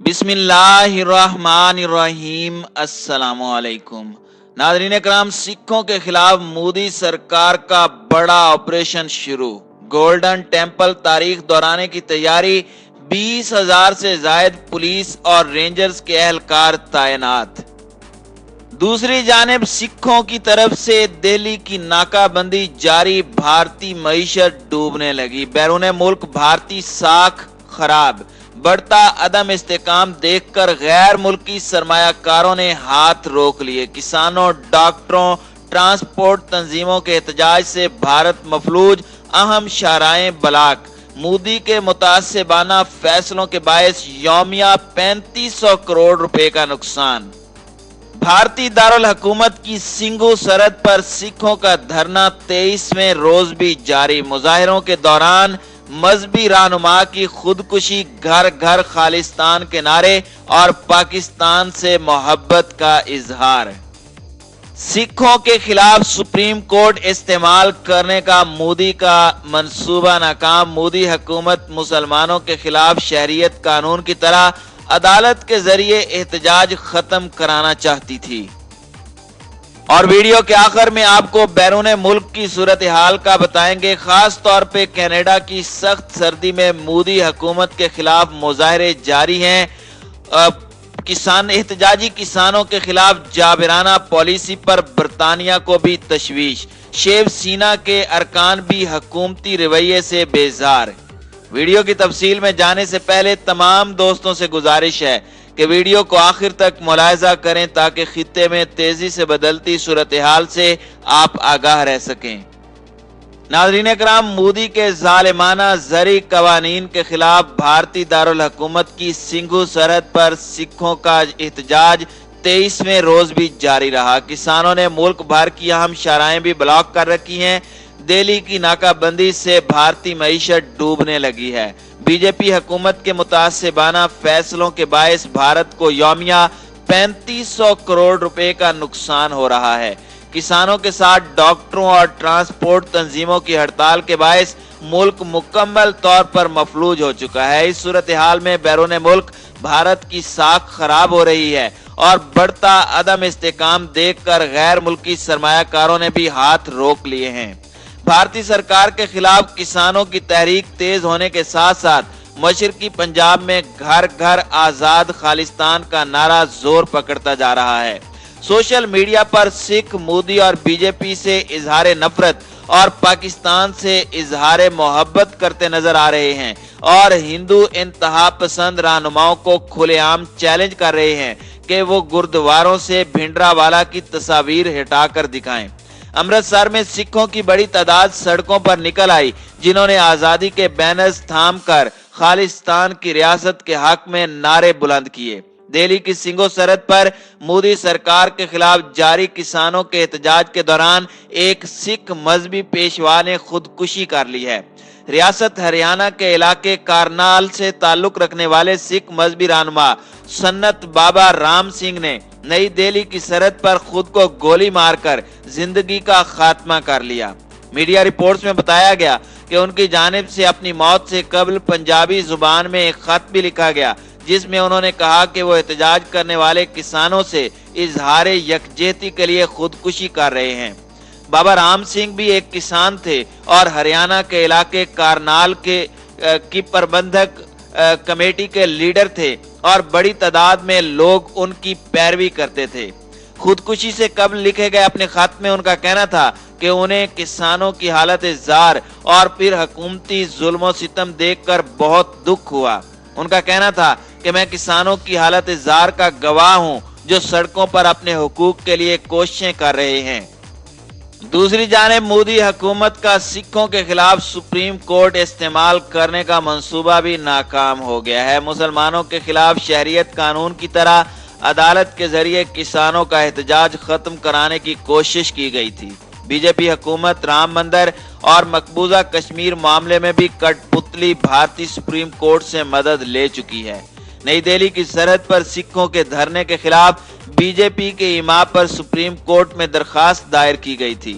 بسم اللہ الرحمن الرحیم۔ السلام علیکم ناظرین کرام، سکھوں کے خلاف مودی سرکار کا بڑا آپریشن شروع، گولڈن ٹیمپل تاریخ دہرانے کی تیاری، 20,000 سے زائد پولیس اور رینجرز کے اہلکار تعینات۔ دوسری جانب سکھوں کی طرف سے دہلی کی ناکہ بندی جاری، بھارتی معیشت ڈوبنے لگی، بیرون ملک بھارتی ساکھ خراب، بڑھتا عدم استحکام دیکھ کر غیر ملکی سرمایہ کاروں نے ہاتھ روک لیے، کسانوں، ڈاکٹروں، ٹرانسپورٹ تنظیموں کے احتجاج سے بھارت مفلوج، اہم شاہراہیں بلاک، مودی کے متعصبانہ فیصلوں کے باعث یومیہ 3500 کروڑ روپے کا نقصان۔ بھارتی دارالحکومت کی سنگھو سرحد پر سکھوں کا دھرنا 23ویں روز بھی جاری، مظاہروں کے دوران مذہبی رہنما کی خودکشی، گھر گھر خالصتان کے نعرے اور پاکستان سے محبت کا اظہار۔ سکھوں کے خلاف سپریم کورٹ استعمال کرنے کا مودی کا منصوبہ ناکام، مودی حکومت مسلمانوں کے خلاف شہریت قانون کی طرح عدالت کے ذریعے احتجاج ختم کرانا چاہتی تھی۔ اور ویڈیو کے آخر میں آپ کو بیرون ملک کی صورتحال کا بتائیں گے، خاص طور پہ کینیڈا کی سخت سردی میں مودی حکومت کے خلاف مظاہرے جاری ہیں، احتجاجی کسانوں کے خلاف جابرانہ پالیسی پر برطانیہ کو بھی تشویش، شیو سینا کے ارکان بھی حکومتی رویے سے بیزار۔ ویڈیو کی تفصیل میں جانے سے پہلے تمام دوستوں سے گزارش ہے کہ ویڈیو کو آخر تک ملاحظہ کریں تاکہ خطے میں تیزی سے بدلتی صورتحال سے آپ آگاہ رہ سکیں۔ ناظرین کرام، مودی کے ظالمانہ زرعی قوانین کے خلاف بھارتی دارالحکومت کی سنگھو سرحد پر سکھوں کا احتجاج 23ویں روز بھی جاری رہا، کسانوں نے ملک بھر کی اہم شاہراہیں بھی بلاک کر رکھی ہیں، دہلی کی ناکہ بندی سے بھارتی معیشت ڈوبنے لگی ہے، بی جے پی حکومت کے متعصبانہ فیصلوں کے باعث بھارت کو یومیہ 3500 کروڑ روپے کا نقصان ہو رہا ہے، کسانوں کے ساتھ ڈاکٹروں اور ٹرانسپورٹ تنظیموں کی ہڑتال کے باعث ملک مکمل طور پر مفلوج ہو چکا ہے۔ اس صورتحال میں بیرون ملک بھارت کی ساکھ خراب ہو رہی ہے اور بڑھتا عدم استحکام دیکھ کر غیر ملکی سرمایہ کاروں نے بھی ہاتھ روک لیے ہیں۔ بھارتی سرکار کے خلاف کسانوں کی تحریک تیز ہونے کے ساتھ ساتھ مشرقی پنجاب میں گھر گھر آزاد خالصتان کا نعرہ زور پکڑتا جا رہا ہے۔ سوشل میڈیا پر سکھ مودی اور بی جے پی سے اظہار نفرت اور پاکستان سے اظہار محبت کرتے نظر آ رہے ہیں اور ہندو انتہا پسند رہنماؤں کو کھلے عام چیلنج کر رہے ہیں کہ وہ گردواروں سے بھنڈرا والا کی تصاویر ہٹا کر دکھائیں۔ امرتسر میں سکھوں کی بڑی تعداد سڑکوں پر نکل آئی، جنہوں نے آزادی کے بینرز تھام کر خالصتان کی ریاست کے حق میں نعرے بلند کیے۔ دہلی کی سنگھو سرحد پر مودی سرکار کے خلاف جاری کسانوں کے احتجاج کے دوران ایک سکھ مذہبی پیشوا نے خودکشی کر لی ہے۔ ریاست ہریانہ کے علاقے کارنال سے تعلق رکھنے والے سکھ مذہبی رہنما سنت بابا رام سنگھ نے نئی دہلی کی سرحد پر خود کو گولی مار کر زندگی کا خاتمہ کر لیا۔ میڈیا رپورٹس میں بتایا گیا کہ ان کی جانب سے اپنی موت سے قبل پنجابی زبان میں ایک خط بھی لکھا گیا، جس میں انہوں نے کہا کہ وہ احتجاج کرنے والے کسانوں سے اظہار یکجہتی کے لیے خودکشی کر رہے ہیں۔ بابا رام سنگھ بھی ایک کسان تھے اور ہریانہ کے علاقے کارنال کی پربندھک کمیٹی کے لیڈر تھے اور بڑی تعداد میں لوگ ان کی پیروی کرتے تھے۔ خودکشی سے قبل لکھے گئے اپنے خط میں ان کا کہنا تھا کہ انہیں کسانوں کی حالت زار اور پھر حکومتی ظلم و ستم دیکھ کر بہت دکھ ہوا۔ ان کا کہنا تھا کہ میں کسانوں کی حالت زار کا گواہ ہوں جو سڑکوں پر اپنے حقوق کے لیے کوششیں کر رہے ہیں۔ دوسری جانب مودی حکومت کا سکھوں کے خلاف سپریم کورٹ استعمال کرنے کا منصوبہ بھی ناکام ہو گیا ہے۔ مسلمانوں کے خلاف شہریت قانون کی طرح عدالت کے ذریعے کسانوں کا احتجاج ختم کرانے کی کوشش کی گئی تھی۔ بی جے پی حکومت رام مندر اور مقبوضہ کشمیر معاملے میں بھی کٹ پتلی بھارتی سپریم کورٹ سے مدد لے چکی ہے۔ نئی دہلی کی سرحد پر سکھوں کے دھرنے کے خلاف بی جے پی کے ایما پر سپریم کورٹ میں درخواست دائر کی گئی تھی۔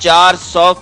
400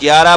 11